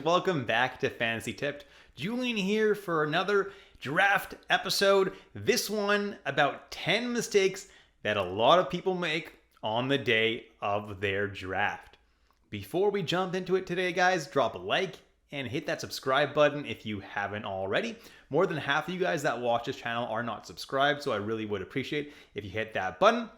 welcome back to Fantasy Tipped. Julian here for another draft episode. This one about 10 mistakes that a lot of people make on the day of their draft. Before we jump into it today, guys, drop a like and hit that subscribe button if you haven't already. More than half of you guys that watch this channel are not subscribed, so I really would appreciate if you hit that button.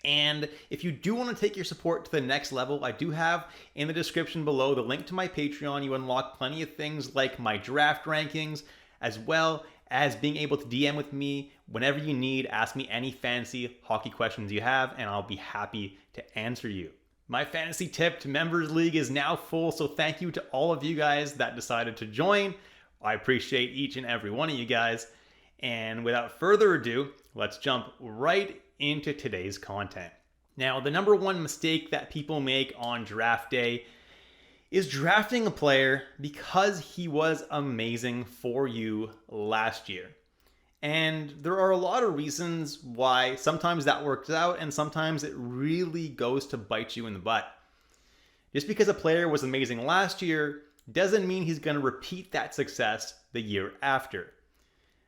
And if you do want to take your support to the next level, I do have in the description below the link to my Patreon. You unlock plenty of things like my draft rankings, as well as being able to DM with me whenever you need. Ask me any fantasy hockey questions you have, and I'll be happy to answer you. My Fantasy Tipped Members League is now full, so thank you to all of you guys that decided to join. I appreciate each and every one of you guys. And without further ado, let's jump right into today's content. Now, the number one mistake that people make on draft day is drafting a player because he was amazing for you last year. And there are a lot of reasons why sometimes that works out and sometimes it really goes to bite you in the butt. Just because a player was amazing last year doesn't mean he's going to repeat that success the year after.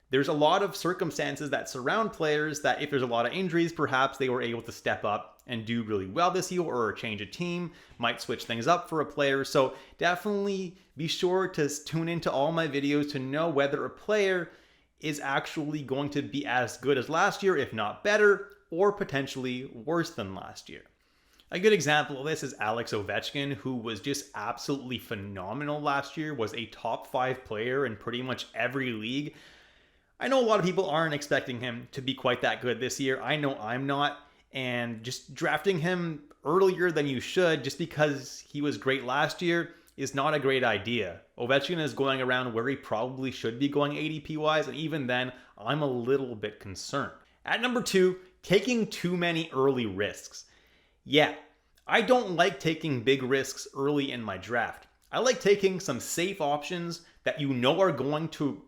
There's a lot of circumstances that surround players that if there's a lot of injuries, perhaps they were able to step up and do really well this year, or change a team, might switch things up for a player. So definitely be sure to tune into all my videos to know whether a player is actually going to be as good as last year, if not better, or potentially worse than last year. A good example of this is Alex Ovechkin, who was just absolutely phenomenal last year, was a top 5 player in pretty much every league. I know a lot of people aren't expecting him to be quite that good this year. I know I'm not. And just drafting him earlier than you should just because he was great last year is not a great idea. Ovechkin is going around where he probably should be going ADP-wise, and even then, I'm a little bit concerned. At number 2, taking too many early risks. Yeah, I don't like taking big risks early in my draft. I like taking some safe options that you know are going to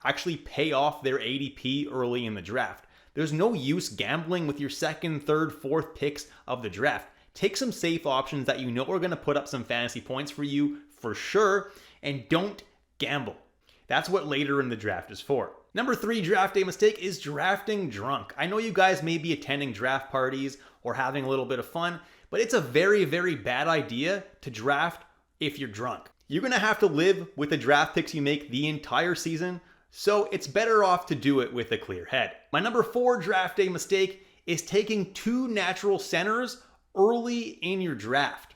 actually pay off their ADP early in the draft. There's no use gambling with your second, third, fourth picks of the draft. Take some safe options that you know are going to put up some fantasy points for you for sure, and don't gamble. That's what later in the draft is for. Number 3 draft day mistake is drafting drunk. I know you guys may be attending draft parties or having a little bit of fun, but it's a very, very bad idea to draft if you're drunk. You're going to have to live with the draft picks you make the entire season, so it's better off to do it with a clear head. My number 4 draft day mistake is taking 2 natural centers early in your draft.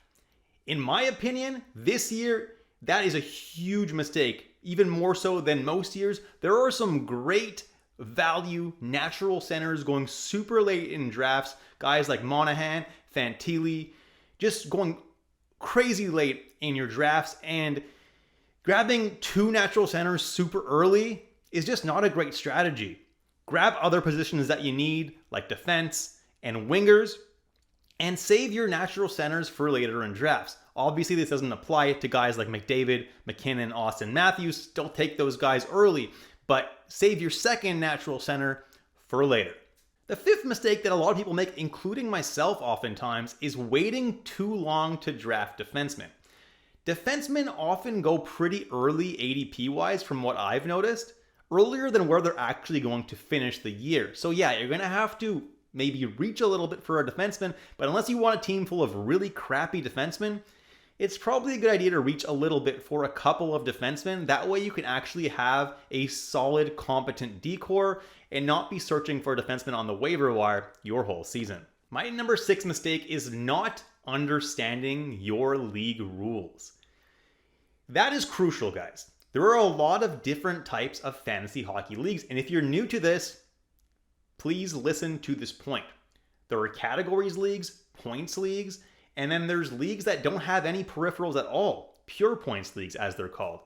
In my opinion, this year, that is a huge mistake, even more so than most years. There are some great value natural centers going super late in drafts. Guys like Monahan, Fantilli, just going crazy late in your drafts, and grabbing 2 natural centers super early is just not a great strategy. Grab other positions that you need, like defense and wingers, and save your natural centers for later in drafts. Obviously, this doesn't apply to guys like McDavid, McKinnon, Austin Matthews. Don't take those guys early, but save your second natural center for later. The 5th mistake that a lot of people make, including myself oftentimes, is waiting too long to draft defensemen. Defensemen often go pretty early ADP-wise from what I've noticed, earlier than where they're actually going to finish the year. So yeah, you're going to have to maybe reach a little bit for a defenseman, but unless you want a team full of really crappy defensemen, it's probably a good idea to reach a little bit for a couple of defensemen. That way you can actually have a solid, competent decor and not be searching for a defenseman on the waiver wire your whole season. My number 6 mistake is not understanding your league rules. That is crucial, guys. There are a lot of different types of fantasy hockey leagues, and if you're new to this, please listen to this point. There are categories leagues, points leagues, and then there's leagues that don't have any peripherals at all, pure points leagues as they're called.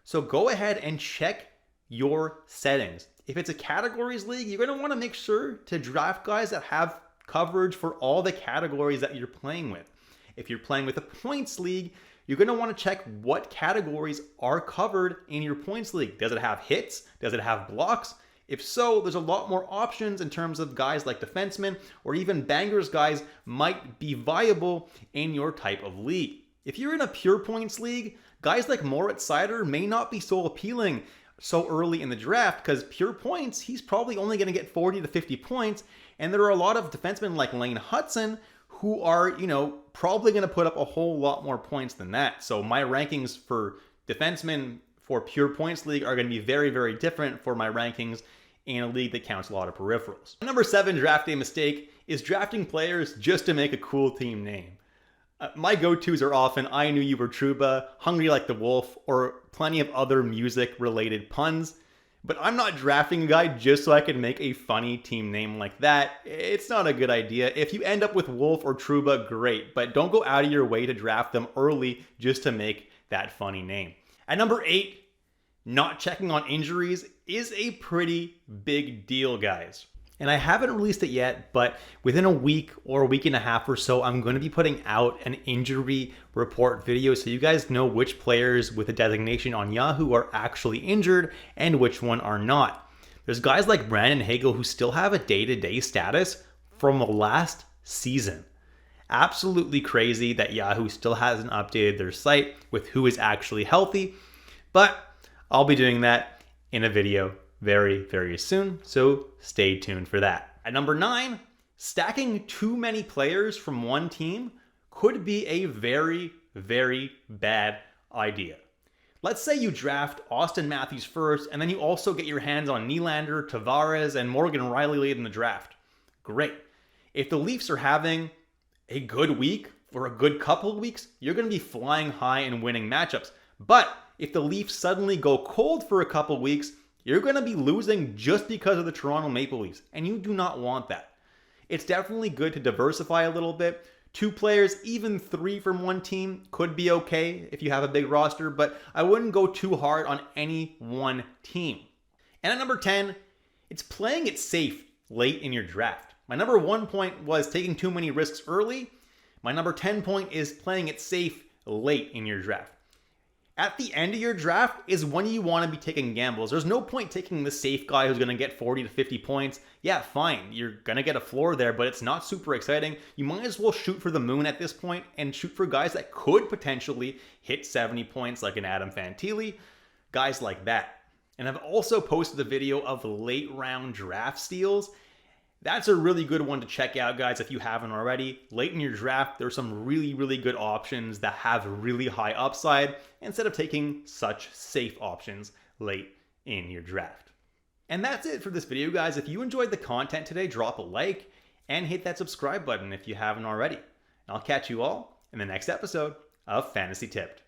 So go ahead and check your settings. If it's a categories league, you're going to want to make sure to draft guys that have coverage for all the categories that you're playing with. If you're playing with a points league, you're going to want to check what categories are covered in your points league. Does it have hits? Does it have blocks? If so, there's a lot more options in terms of guys like defensemen or even bangers guys might be viable in your type of league. If you're in a pure points league, guys like Moritz Seider may not be so appealing so early in the draft because pure points, he's probably only going to get 40 to 50 points. And there are a lot of defensemen like Lane Hutson who are, probably going to put up a whole lot more points than that. So my rankings for defensemen for pure points league are going to be very, very different for my rankings in a league that counts a lot of peripherals. Number 7 draft day mistake is drafting players just to make a cool team name. My go-tos are often I Knew You Were Trouba, Hungry Like the Wolf, or plenty of other music-related puns. But I'm not drafting a guy just so I can make a funny team name like that. It's not a good idea. If you end up with Wolf or Trouba, great. But don't go out of your way to draft them early just to make that funny name. At number 8, not checking on injuries is a pretty big deal, guys. And I haven't released it yet, but within a week or a week and a half or so, I'm going to be putting out an injury report video so you guys know which players with a designation on Yahoo are actually injured and which one are not. There's guys like Brandon Hagel who still have a day-to-day status from the last season. Absolutely crazy that Yahoo still hasn't updated their site with who is actually healthy, but I'll be doing that in a video very, very soon, so stay tuned for that. At number 9, stacking too many players from one team could be a very, very bad idea. Let's say you draft Austin Matthews first, and then you also get your hands on Nylander, Tavares, and Morgan Riley late in the draft. Great. If the Leafs are having a good week or a good couple of weeks, you're going to be flying high and winning matchups. But if the Leafs suddenly go cold for a couple of weeks, you're going to be losing just because of the Toronto Maple Leafs, and you do not want that. It's definitely good to diversify a little bit. 2 players, even 3 from one team could be okay if you have a big roster, but I wouldn't go too hard on any one team. And at number 10, it's playing it safe late in your draft. My number 1 point was taking too many risks early. My number 10 point is playing it safe late in your draft. At the end of your draft is when you want to be taking gambles. There's no point taking the safe guy who's going to get 40 to 50 points. Yeah, fine. You're going to get a floor there, but it's not super exciting. You might as well shoot for the moon at this point and shoot for guys that could potentially hit 70 points like an Adam Fantilli, guys like that. And I've also posted a video of late round draft steals. That's a really good one to check out, guys, if you haven't already. Late in your draft, there's some really, really good options that have really high upside instead of taking such safe options late in your draft. And that's it for this video, guys. If you enjoyed the content today, drop a like and hit that subscribe button if you haven't already. And I'll catch you all in the next episode of Fantasy Tipped.